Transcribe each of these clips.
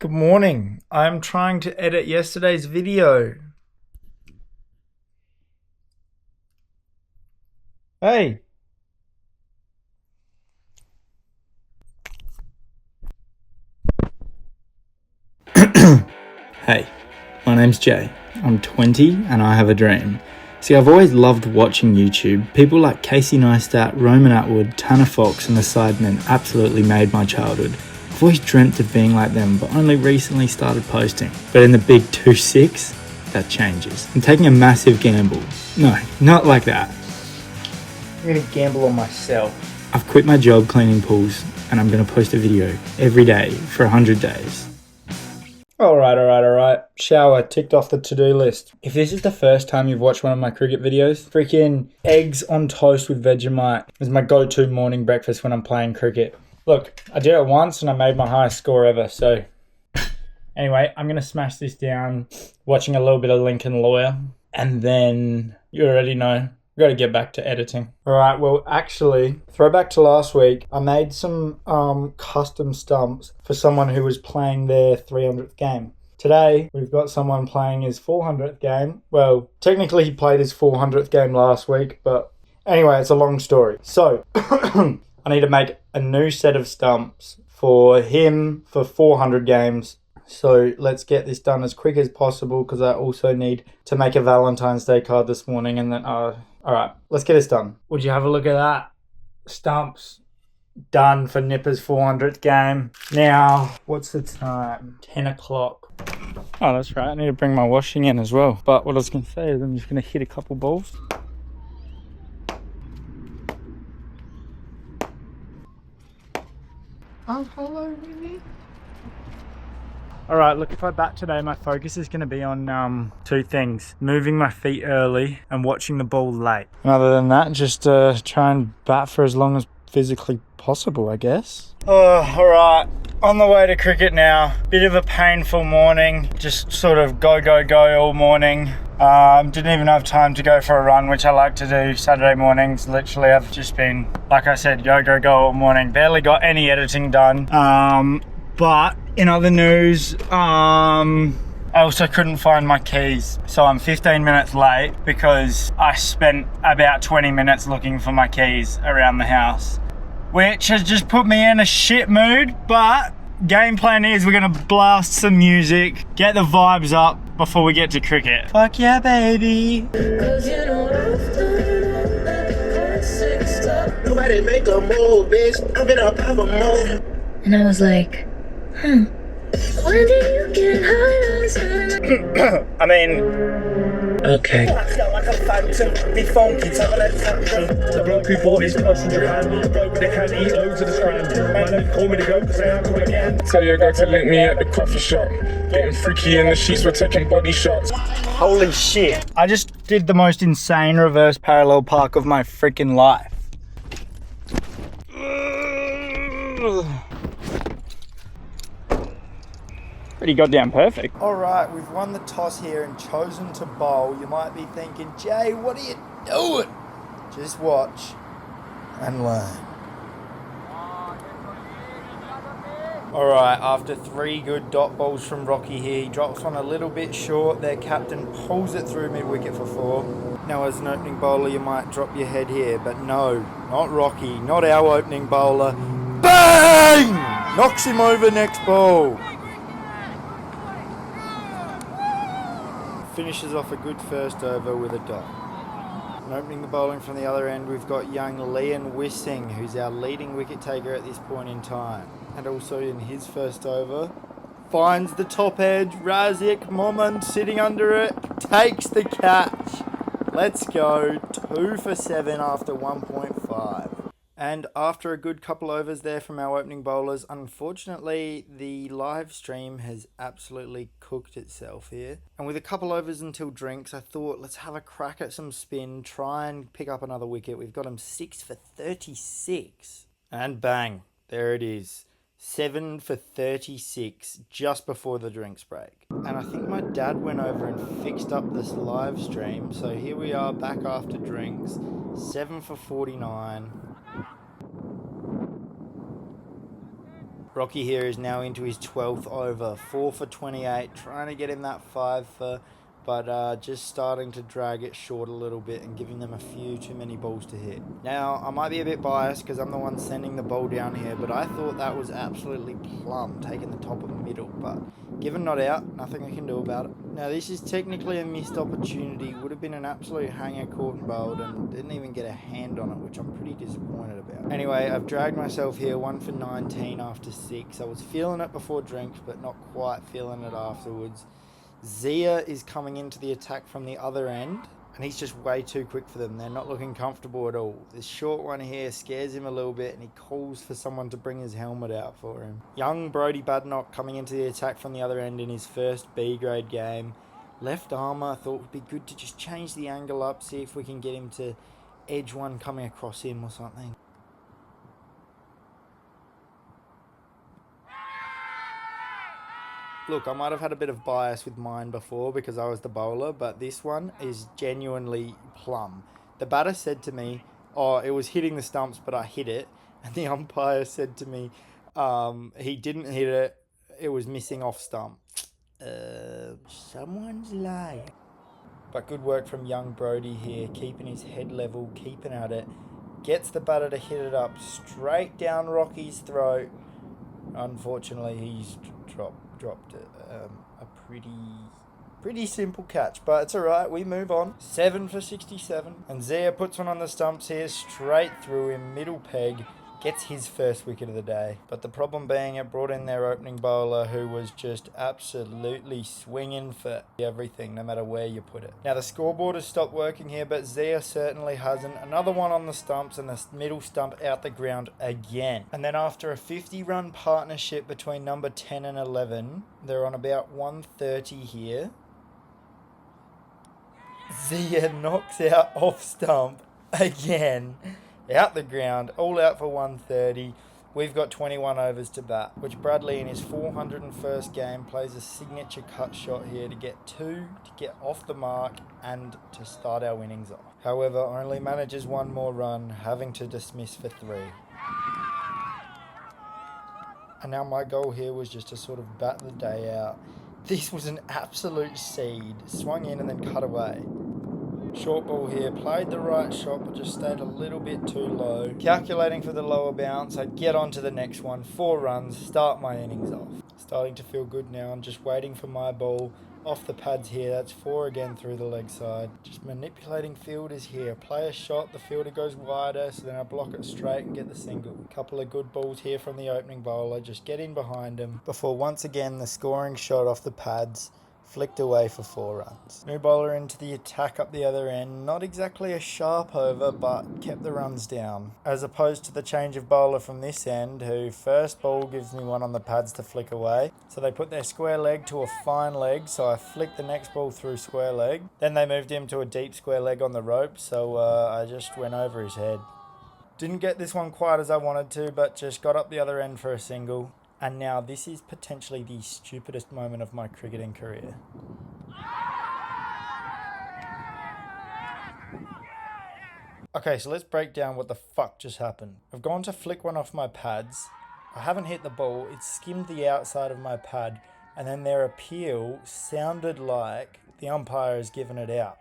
Good morning. I'm trying to edit yesterday's video. Hey. Hey, my name's Jay. I'm 20 and I have a dream. See, I've always loved watching YouTube. People like Casey Neistat, Roman Atwood, Tanner Fox and the Sidemen absolutely made my childhood. I've always dreamt of being like them, but only recently started posting. But in the big 2-6, that changes. I'm taking a massive gamble. No, not like that. I'm gonna gamble on myself. I've quit my job cleaning pools and I'm gonna post a video every day for 100 days. Alright. Shower, ticked off the to-do list. If this is the first time you've watched one of my cricket videos, freaking eggs on toast with Vegemite is my go-to morning breakfast when I'm playing cricket. Look, I did it once and I made my highest score ever, so... Anyway, I'm going to smash this down, watching a little bit of Lincoln Lawyer, and then, you already know, we've got to get back to editing. Alright, well, actually, throwback to last week, I made some custom stumps for someone who was playing their 300th game. Today, we've got someone playing his 400th game. Well, technically he played his 400th game last week, but anyway, it's a long story. So, I need to make a new set of stumps for him for 400 games. So let's get this done as quick as possible because I also need to make a Valentine's Day card this morning and then, alright, let's get this done. Would you have a look at that? Stumps done for Nipper's 400th game. Now, what's the time? 10 o'clock. Oh, that's right. I need to bring my washing in as well. But what I was going to say is I'm just going to hit a couple balls. Oh, hello, Winnie. Alright, look, if I bat today, my focus is going to be on two things. Moving my feet early and watching the ball late. And other than that, just try and bat for as long as physically possible, I guess. Alright, on the way to cricket now. Bit of a painful morning. Just sort of go all morning. Didn't even have time to go for a run, which I like to do Saturday mornings. Literally, I've just been, like I said, go all morning. Barely got any editing done. But in other news, I also couldn't find my keys. So I'm 15 minutes late because I spent about 20 minutes looking for my keys around the house, which has just put me in a shit mood. But game plan is we're gonna blast some music, get the vibes up before we get to cricket. Fuck yeah, baby. Cause you know I've done all that classic stuff. Nobody make a move, bitch. I'm gonna pop a move. And I was like, when did you get high? I mean, okay. Like a phantom, be funky, take a left tantrum. The bloke who bought his passenger hand, the bloke with the can eat loads of the strand. Man, don't call me to go, cause I am come again. Tell your girl to link me at the coffee shop. Getting freaky in the sheets, we're taking body shots. holy shit. I just did the most insane reverse parallel park of my freaking life. Pretty goddamn perfect. Alright, we've won the toss here and chosen to bowl. You might be thinking, Jay, what are you doing? Just watch and learn. Alright, after 3 good dot balls from Rocky here, he drops one a little bit short. Their captain pulls it through mid-wicket for 4. Now as an opening bowler, you might drop your head here, but no, not Rocky, not our opening bowler. Bang! Knocks him over next ball. Finishes off a good first over with a dot. And opening the bowling from the other end, we've got young Liam Wissing, who's our leading wicket taker at this point in time. And also in his first over, finds the top edge, Razik Momand sitting under it, takes the catch. Let's go, 2 for 7 after 1.5. And after a good couple overs there from our opening bowlers, unfortunately the live stream has absolutely cooked itself here. And with a couple overs until drinks, I thought let's have a crack at some spin, try and pick up another wicket. We've got him 6 for 36. And bang, there it is. 7 for 36 just before the drinks break. And I think my dad went over and fixed up this live stream. So here we are back after drinks. 7 for 49. Rocky here is now into his 12th over, 4 for 28, trying to get him that 5 for, but just starting to drag it short a little bit and giving them a few too many balls to hit. Now, I might be a bit biased because I'm the one sending the ball down here, but I thought that was absolutely plumb, taking the top of the middle, but given not out, nothing I can do about it. Now, this is technically a missed opportunity, would have been an absolute hanger caught and bowled and didn't even get a hand on it, which I'm pretty disappointed about. Anyway, I've dragged myself here, 1 for 19 after 6. I was feeling it before drinks, but not quite feeling it afterwards. Zia is coming into the attack from the other end, and he's just way too quick for them. They're not looking comfortable at all. This short one here scares him a little bit, and he calls for someone to bring his helmet out for him. Young Brodie Badnock coming into the attack from the other end in his first B-grade game. Left armour, I thought would be good to just change the angle up, see if we can get him to edge one coming across him or something. Look, I might have had a bit of bias with mine before because I was the bowler, but this one is genuinely plumb. The batter said to me, oh, it was hitting the stumps, but I hit it. And the umpire said to me, he didn't hit it, it was missing off stump. Someone's lying. But good work from young Brodie here, keeping his head level, keeping at it. Gets the batter to hit it up straight down Rocky's throat. Unfortunately, he's dropped it. A pretty simple catch, but it's alright, we move on. 7 for 67, and Zia puts one on the stumps here, straight through him, middle peg, gets his first wicket of the day. But the problem being it brought in their opening bowler who was just absolutely swinging for everything, no matter where you put it. Now the scoreboard has stopped working here, but Zia certainly hasn't. Another one on the stumps and the middle stump out the ground again. And then after a 50-run partnership between number 10 and 11, they're on about 130 here. Zia knocks out off stump again. Out the ground, all out for 130. We've got 21 overs to bat, which Bradley in his 401st game plays a signature cut shot here to get 2, to get off the mark, and to start our innings off. However, only manages 1 more run, having to dismiss for 3. And now my goal here was just to sort of bat the day out. This was an absolute seed, swung in and then cut away. Short ball here, played the right shot but just stayed a little bit too low. Calculating for the lower bounce, I'd get on to the next one, 4 runs, start my innings off. Starting to feel good now, I'm just waiting for my ball off the pads here, that's 4 again through the leg side. Just manipulating fielders here, play a shot, the fielder goes wider, so then I block it straight and get the single. Couple of good balls here from the opening bowler, just get in behind him, before once again the scoring shot off the pads flicked away for 4 runs. New bowler into the attack up the other end. Not exactly a sharp over, but kept the runs down. As opposed to the change of bowler from this end, who first ball gives me one on the pads to flick away. So they put their square leg to a fine leg, so I flicked the next ball through square leg. Then they moved him to a deep square leg on the rope, so I just went over his head. Didn't get this one quite as I wanted to, but just got up the other end for a single. And now this is potentially the stupidest moment of my cricketing career. Okay, so let's break down what the fuck just happened. I've gone to flick one off my pads. I haven't hit the ball. It skimmed the outside of my pad. And then their appeal sounded like the umpire has given it out.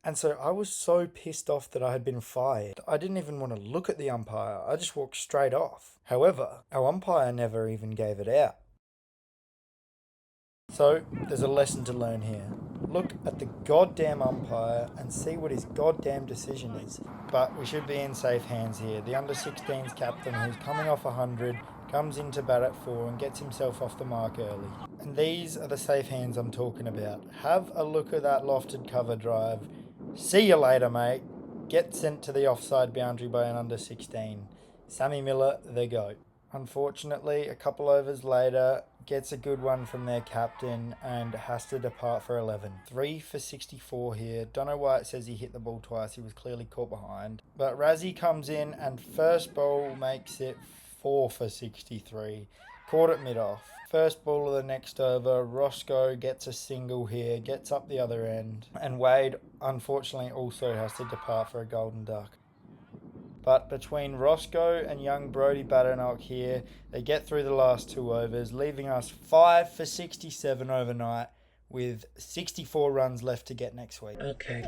And so I was so pissed off that I had been fired. I didn't even want to look at the umpire. I just walked straight off. However, our umpire never even gave it out. So there's a lesson to learn here. Look at the goddamn umpire and see what his goddamn decision is. But we should be in safe hands here. The under-16s captain, who's coming off 100, comes in to bat at 4 and gets himself off the mark early. And these are the safe hands I'm talking about. Have a look at that lofted cover drive. See you later, mate. Get sent to the offside boundary by an under-16. Sammy Miller, the GOAT. Unfortunately, a couple overs later, gets a good one from their captain and has to depart for 11. 3 for 64 here. Don't know why it says he hit the ball twice. He was clearly caught behind. But Razzie comes in and first ball makes it 4 for 63. Caught it mid-off. First ball of the next over, Roscoe gets a single here, gets up the other end. And Wade, unfortunately, also has to depart for a golden duck. But between Roscoe and young Brody Badenoch here, they get through the last 2 overs, leaving us 5 for 67 overnight, with 64 runs left to get next week. Okay.